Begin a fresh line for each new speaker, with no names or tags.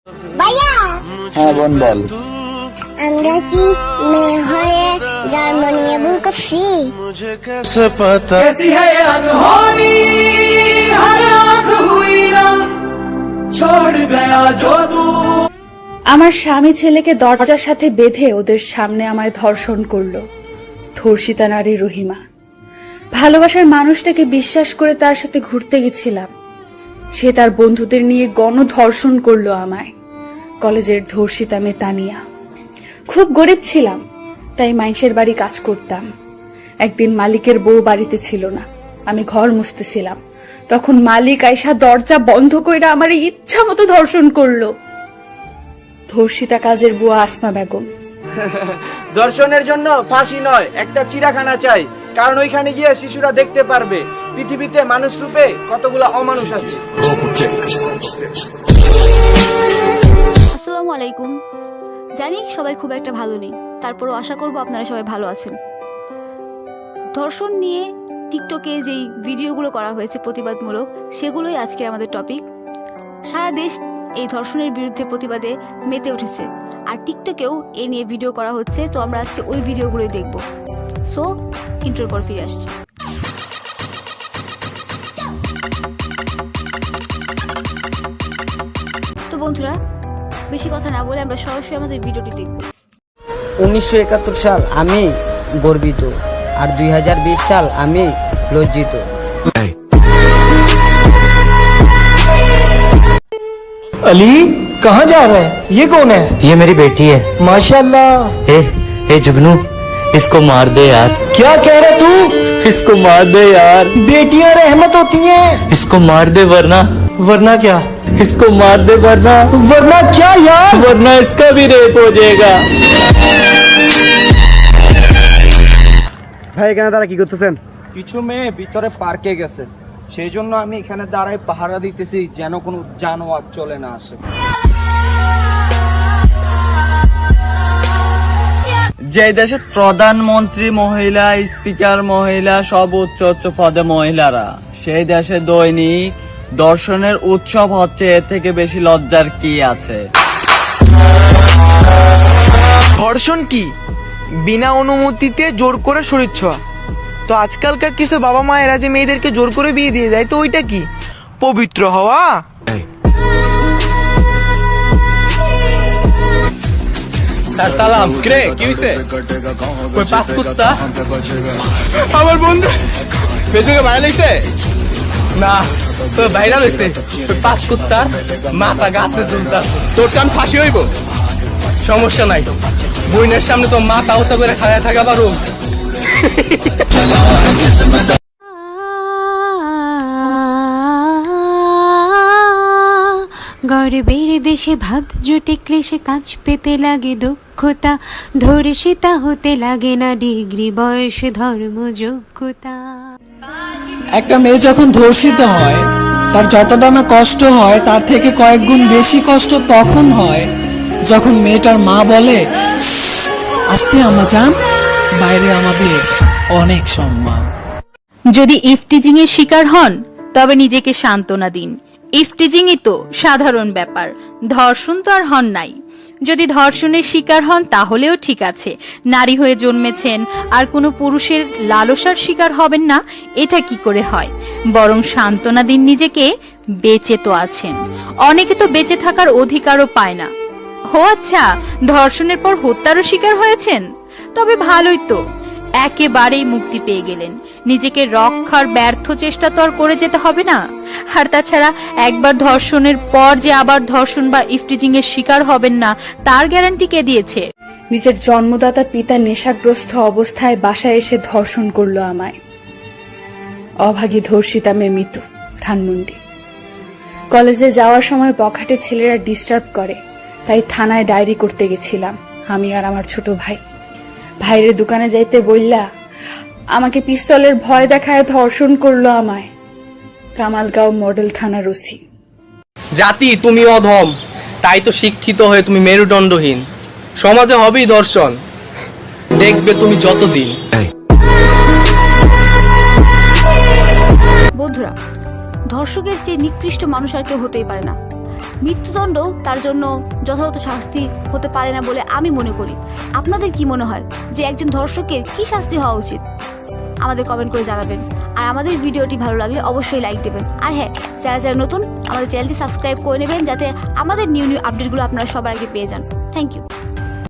ভাইয়া
হ্যাঁ বোন বল।
আমরা কি মেয়ে হয়ে জার্মানি এবং করছি?
कैसी है अनहोनी हर आँख हुई रंग छोड़ गया जो तू।
আমার স্বামী ছেলেকে দরজার সাথে বেঁধে ওদের সামনে আমায় ধর্ষণ করলো। ধর্ষিতা নারী রহিমা। ভালোবাসার মানুষটাকে বিশ্বাস করে তার সাথে ঘুরতে গেছিলাম, সে তার বন্ধুদের নিয়ে গণধর্ষণ করলো আমায়। কলেজের ধর্ষিতা মেয়ে তানিয়া। খুব গরিব ছিলাম, তাই মাইনসের বাড়ি কাজ করতাম। একদিন মালিকের বউ বাড়িতে ছিল না, আমি ঘর মুছতেছিলাম, তখন মালিক আইসা দরজা বন্ধ কইরা আমার ইচ্ছা মতো ধর্ষণ করলো। ধর্ষিতা কাজের বুয়া আসমা বেগম।
দর্শনের জন্য ফাঁসি নয়, একটা চিড়াখানা চাই, কারণ ওইখানে গিয়ে শিশুরা দেখতে পারবে পৃথিবীতে মানুষ রূপে কতগুলো অমানুষ আছে।
আসসালামু আলাইকুম। জানি সবাই খুব একটা ভালো নেই, তারপরও আশা করব আপনারা সবাই ভালো আছেন। ধর্ষণ নিয়ে টিকটকে যেই ভিডিওগুলো করা হয়েছে প্রতিবাদমূলক, সেগুলোই আজকের আমাদের টপিক। সারা দেশ এই ধর্ষণের বিরুদ্ধে প্রতিবাদে মেতে উঠেছে, আর টিকটকেও এ নিয়ে ভিডিও করা হচ্ছে। তো আমরা আজকে ওই ভিডিওগুলোই দেখব। সো ইন্ট্রোর পর ফিরে আসছি। তো বন্ধুরা, বেশি কথা না বলে আমরা সরাসরি আমাদের ভিডিওটি দেখব।
1971 সাল আমি গর্বিত, আর 2020 সাল আমি লজ্জিত।
अली कहाँ जा रहा है? ये कौन है?
ये मेरी बेटी है।
माशाल्लाह।
ए जुगनू, इसको मार दे यार।
क्या कह रहा तू?
इसको मार दे यार।
बेटियां रहमत होती हैं।
इसको मार दे वरना
वरना क्या?
इसको मार दे वरना
वरना क्या यार?
वरना इसका भी रेप हो जाएगा।
ভাই এখানে তারা কি করতেছেন? কিছু মেয়ে ভিতরে পার্কে গেছে, সেই জন্য আমি এখানে দাঁড়ায় পাহারা দিতেছি যেন কোনো জানোয়ার চলে না আসে। যে দেশের প্রধানমন্ত্রী মহিলা, স্পিকার মহিলা, সব উচ্চ উচ্চ পদে মহিলারা, সেই দেশে দৈনিক দর্শনের উৎসব হচ্ছে, এর থেকে বেশি লজ্জার কি আছে?
ধর্ষণ কি? বিনা অনুমতিতে জোর করে শরীর ছোঁয়া। তো আজকালকার কিছু বাবা মায়েরা যে মেয়েদেরকে জোর করে বিয়ে দিয়ে যায়, তো ওইটা কি পবিত্র হওয়া?
স্যার সালাম। কিরে কি হইছে? কই পাস কুত্তা? আমার বন্ধু ফেসবুকে ভাইরাল হইছে না? তো ভাইরাল হইছে ওই পাস কুত্তা মাথা গাছে ঝুলতাছে। তোর টান ফাঁসি হইব, সমস্যা নাই। বইনের সামনে তো মাথা উঁচা করে খাড়া থাকা পারো।
গর্বের দেশে ভাগ জুটে ক্লেশে কাজ পেতে লাগে দক্ষতা, ধর্ষিতা হতে লাগে না ডিগ্রি, বয়স ধর্ম যোগ্যতা।
একটা মেয়ে যখন ধর্ষিত হয়, তার যতটা না কষ্ট হয়, তার থেকে কয়েক গুণ বেশি কষ্ট তখন হয় যখন মেয়েটার মা বলে, আস্তে আমা যান, বাইরে আমাদের অনেক সম্মান।
যদি ইফটিজিং এর শিকার হন, তবে নিজেকে সান্ত্বনা দিন। ইফটিজিংই তো সাধারণ ব্যাপার, ধর্ষণ তো আর হন নাই। যদি ধর্ষণের শিকার হন তাহলেও ঠিক আছে, নারী হয়ে জন্মেছেন, আর কোনো পুরুষের লালসার শিকার হবেন না, এটা কি করে হয়? বরং সান্ত্বনা দিন নিজেকে, বেঁচে তো আছেন। অনেকে তো বেঁচে থাকার অধিকারও পায় না। ও আচ্ছা, ধর্ষণের পর হত্যারও শিকার হয়েছেন? তবে ভালোই তো, একেবারেই মুক্তি পেয়ে গেলেন। নিজেকে রক্ষার ব্যর্থ চেষ্টা তো আর করে যেতে হবে না। আর তাছাড়া একবার ধর্ষণের পর যে আবার ধর্ষণ বা ইফটিজিং এর শিকার হবেন না, তার গ্যারান্টি কে দিয়েছে? নিজের জন্মদাতা পিতা নেশাগ্রস্ত অবস্থায় বাসায় এসে ধর্ষণ করলো আমায়। অভাগী ধর্ষিতা মেয়ে মিতু, ধানমন্ডি। কলেজে যাওয়ার সময় বখাটে ছেলেরা ডিস্টার্ব করে, তাই থানায় ডায়েরি করতে গেছিলাম আমি আর আমার ছোট ভাই। ভাইরে দোকানে যাইতে বললা আমাকে পিস্তলের ভয় দেখায় ধর্ষণ করলো আমায়। কামালগাঁও মডেল থানার ওসি।
জাতি তুমি অধম, তাই তো শিক্ষিত হয়ে তুমি মেরুদণ্ডহীন। সমাজে হবেই ধর্ষণ, দেখবে তুমি যতদিন।
বন্ধুরা, ধর্ষকের চেয়ে নিকৃষ্ট মানুষ আর কেউ হতেই পারে না। মৃত্যুদণ্ডও তার জন্য যথাযথ শাস্তি হতে পারে না বলে আমি মনে করি। আপনাদের কি মনে হয় যে একজন ধর্ষকের কি শাস্তি হওয়া উচিত? আমাদের কমেন্ট করে জানাবেন। আর আমাদের ভিডিওটি ভালো লাগলে অবশ্যই লাইক দেবেন। আর হ্যাঁ, যারা যারা নতুন আমাদের চ্যানেলটি সাবস্ক্রাইব করে নেবেন যাতে আমাদের নিউ আপডেটগুলো আপনারা সবার আগে পেয়ে যান। Thank you.